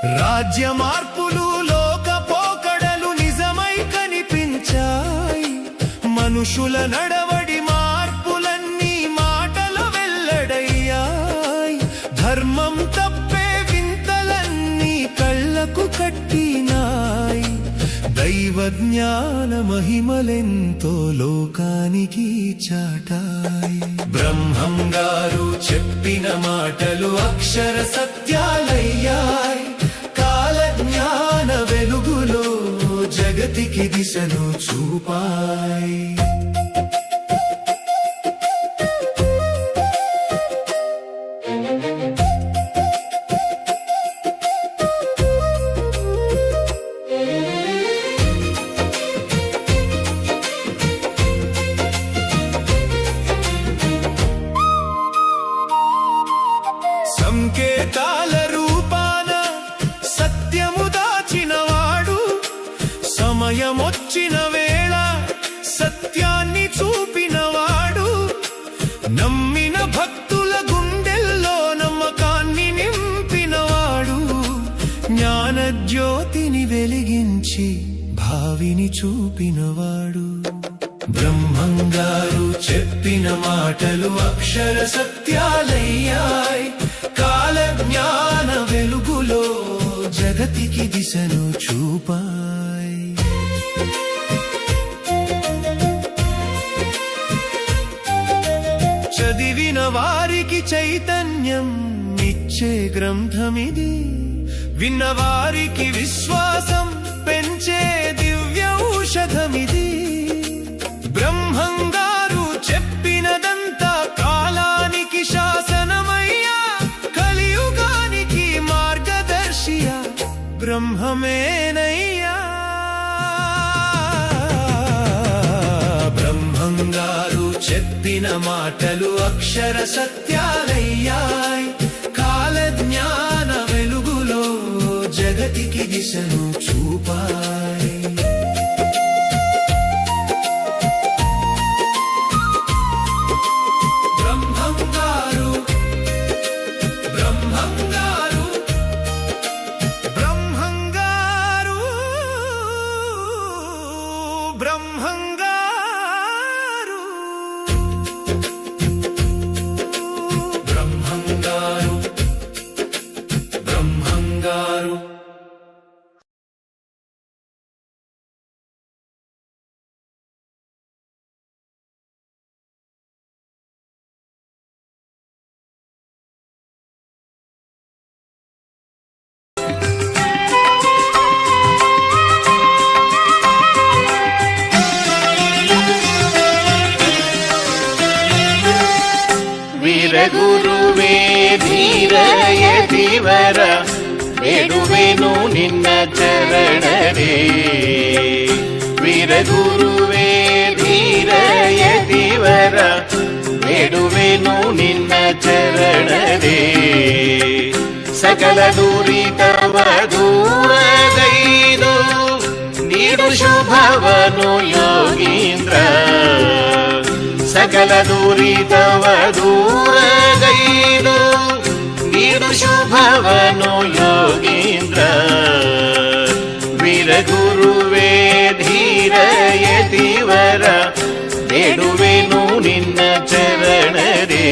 రాజ్య మార్పులు లోక పోకడలు నిజమై కనిపించాయి. మనుషుల నడవడి మార్పులన్నీ మాటలు వెల్లడయ్యాయి. ధర్మం తప్పే వింతలన్నీ కళ్ళకు కట్టినాయి. దైవ జ్ఞాన మహిమలెంతో లోకానికి చాటాయి. బ్రహ్మం గారు చెప్పిన మాటలు అక్షర సత్యాలయ్యాయి. కాల జ్ఞాన వెలుగులో జగతికి దిశను చూపాయి. సంకేతాల రూపాన సత్యము దాచినవాడు, సమయమొచ్చిన వేళ సత్యాన్ని చూపినవాడు, నమ్మిన భక్తుల గుండెల్లో నమ్మకాన్ని నింపినవాడు, జ్ఞానజ్యోతిని వెలిగించి భావిని చూపినవాడు. బ్రహ్మం గారు చెప్పిన మాటలు అక్షర సత్యాలయ్యాయి. కాల జ్ఞాన వెలుగులో జగతికి దిశను చూపాయి. చదివిన వారికి చైతన్యం ఇచ్చే గ్రంథమిది. విన్నవారికి విశ్వాసం పెంచే దివ్య ఔషధమిది. బ్రహ్మం గారు చెప్పినదంతా కాలానికి శాసనమయ్యా. కలియుగానికి మార్గదర్శియా బ్రహ్మమేనయ్యా. బ్రహ్మం గారు చెప్పిన మాటలు అక్షర సత్యాలయ్యాయి. కాల జ్ఞాన వెలుగులో జగతికి దిశను చూపాయి. ಗುರುವೇ ಧೀರಯ ದಿವರ ಬೇಡುವೆನು ನಿನ್ನ ಚರಣರೇ. ವೀರಗುರುವೇ ಧೀರಯ ದಿವರ ಬೇಡುವೆನು ನಿನ್ನ ಚರಣರೇ. ಸಕಲ ದುರಿತವ ದೂರಗೈದು ನೀಡು ಶುಭವನು ಯೋಗೀಂದ್ರ. ಸಕಲ ದುರಿತವ ದೂರಗೈದು ನೀಡು ಶುಭವನು ಯೋಗೀಂದ್ರ. ವೀರಗುರುವೇ ಧೀರಯ ದಿವರ ಬೇಡುವೆನು ನಿನ್ನ ಚರಣರೇ.